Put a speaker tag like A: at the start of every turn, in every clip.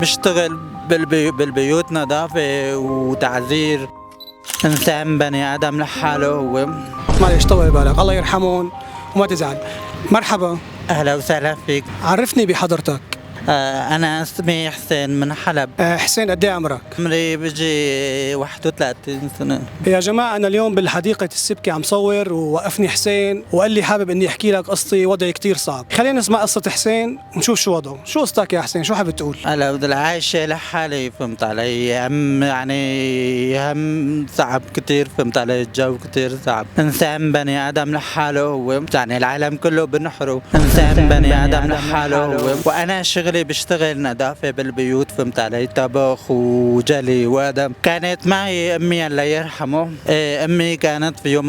A: بشتغل بالبيوت نظافة وتعذير إنسان بني آدم لحاله هو.
B: معلش طول بالك، الله يرحمهم وما تزعل. مرحبا،
A: أهلا وسهلا فيك.
B: عرفني بحضرتك.
A: أنا اسمي حسين من حلب.
B: حسين، قد ايه عمرك؟
A: عمري بيجي 31 سنة.
B: يا جماعة أنا اليوم بالحديقة السبكي عم صور، ووقفني حسين وقال لي حابب إني أحكي لك قصتي، وضعي كتير صعب. خلينا نسمع قصة حسين ونشوف شو وضعه. شو قصتك يا حسين؟ شو حابب تقول؟
A: هلا بدي عايشة لحالي، فهمت علي؟ هم صعب كتير، فهمت علي؟ الجو كتير صعب. إنسان بني آدم لحاله هو، يعني العالم كله بنحره. إنسان بني آدم لحاله هو. وأنا شغلي بشتغل نظافة بالبيوت، فهمت علي؟ طبخ وجلي وهذا. كانت معي أمي الله يرحمه. أمي كانت فيه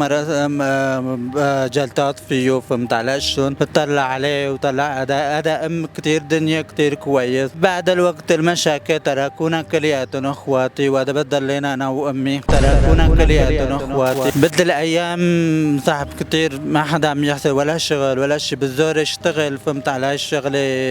A: جلطات فيه، فهمت علي شلون؟ بتطلع عليه وطلع هذا أم كتير دنيا كتير كويس. بعد الوقت المشاكل تركونا كلياتنا اخواتي، وهذا بضلينا انا وامي تركونا كلياتنا اخواتي. بدل الايام صعب كتير، ما حدا عم يحصل ولا شغل ولا شيء. بالزور اشتغل، فهمت علي؟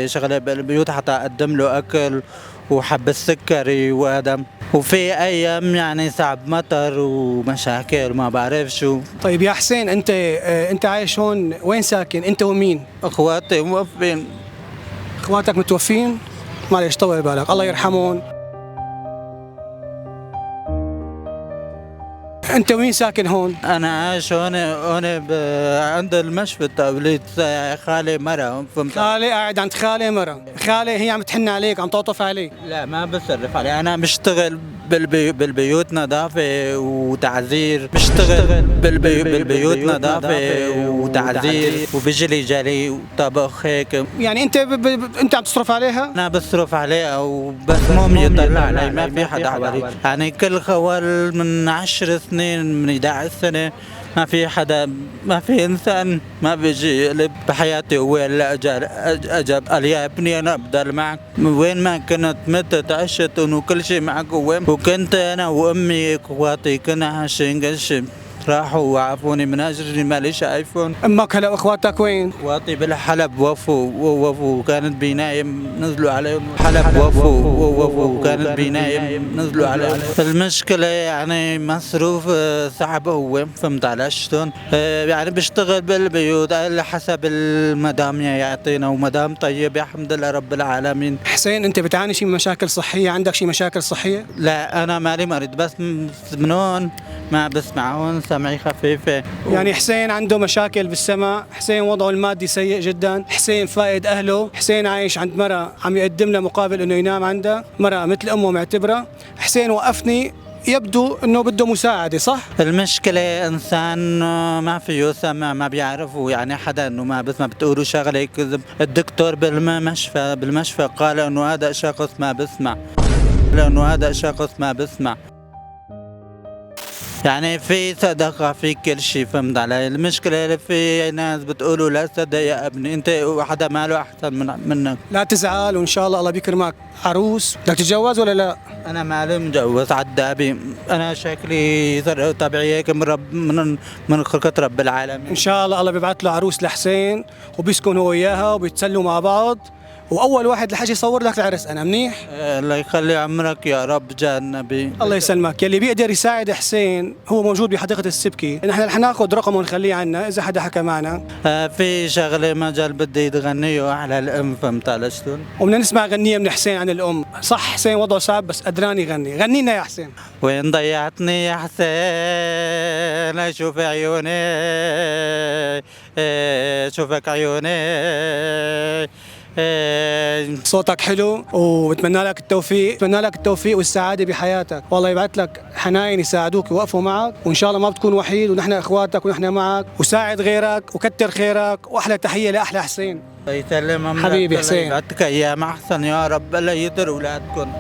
A: شغله بالبيوت حتى اقدم له اكل وحب السكري وهذا. وفي ايام يعني صعب مطر ومشاكل ما بعرف شو.
B: طيب يا حسين، أنت عايش هون، وين ساكن؟ أنت ومين؟
A: اخواتي موفين.
B: اخواتك متوفين؟ معلش طول بالك، الله يرحمهم. انت وين ساكن هون؟
A: انا عايش هون عند المشفى التابليت. خالي مرة، فهمت؟
B: خالي قاعد عند خالي مرة. خالي هي عم تحن عليك، عم تعطف عليك؟
A: لا، ما بصرف علي. انا بشتغل بالبيوت نظافة وتعذير. بشتغل بالبيوت نظافة وتعذير وبجلي جلي وطبخ هيك.
B: يعني انت عم تصرف عليها؟
A: انا بصرف عليها وبس مو يطلع علي، ما في حدا حوالي. يعني كل خوال من 10 سنين، من 11 سنة ما في حدا، ما في انسان ما بيجي يقلب بحياتي. هو هلا اجاب قال يا ابني انا بضل معك وين ما كنت، متت عشت وكل شيء معك هو. وكنت انا وامي اخواتي كنا عايشين كل شيء. راحوا وعافوني من اجري، مالي شايفهم.
B: امك هلا واخواتك وين؟
A: اخواتي بالحلب وفوا كانت بنايم نزلوا عليهم. حلب وفوا كانت بنايم نزلوا عليهم. المشكلة يعني مصروف صعب هو، فهمت علي شلون؟ يعني بشتغل بالبيوت على حسب المدام يعطينا، ومدام طيبة الحمد لله رب العالمين.
B: حسين، انت بتعاني شي من مشاكل صحية؟ عندك شي مشاكل صحية؟
A: لا، انا مالي مريض، بس من هون ما بسمع، هون سمعي خفيفة.
B: يعني حسين عنده مشاكل بالسمع، حسين وضعه المادي سيء جدا، حسين فاقد أهله، حسين عايش عند مرة عم يقدم له مقابل إنه ينام عندها، مرة مثل أمه معتبرة. حسين وقفني، يبدو إنه بده مساعدة، صح؟
A: المشكلة إنسان ما فيه سمع، ما بيعرفوا يعني حدا إنه ما بسمع. بتقولوا شغلة كذب. الدكتور بالمشفى قال إنه هذا شخص ما بسمع، لأنه هذا شخص ما بسمع. يعني في صدقة في كل شيء، فهمت علي؟ المشكلة اللي في ناس بتقولوا لا صدق يا ابني، انت حدا ماله احسن منك.
B: لا تزعل، وان شاء الله بيكرمك. عروس بدك تتجوز ولا لا؟
A: انا مالي مجوز عدابي، انا شكلي طبيعي هيك من خلقة رب العالمين.
B: ان شاء الله بيبعث له عروس لحسين، وبيسكن هو وياها وبيتسلوا مع بعض، واول واحد رح يجي يصور لك العرس انا. منيح؟
A: الله يخلي عمرك يا رب، جاء النبي.
B: الله يسلمك. يلي بيقدر يساعد حسين هو موجود بحديقة السبكي، نحن رح ناخذ رقمه ونخليه عنا اذا حدا حكى معنا.
A: في شغله مجال بدي تغنيه على الام، فهمت علي شلون؟
B: وبدنا نسمع غنية من حسين عن الام. صح حسين وضعه صعب بس قدران يغني. غنينا يا حسين.
A: وين ضيعتني يا حسين، اشوف عيوني، شوفك عيوني.
B: صوتك حلو وبتمنى لك التوفيق، بتمنى لك التوفيق والسعاده بحياتك، والله يبعث لك حناين يساعدوك ويوقفوا معك، وان شاء الله ما بتكون وحيد، ونحن اخواتك ونحن معك، وساعد غيرك وكتر خيرك. واحلى تحيه لاحلى حسين.
A: الله يسلم
B: حبيبي حسين،
A: يبعثك ايام احسن يا رب. الله يدر اولادكم.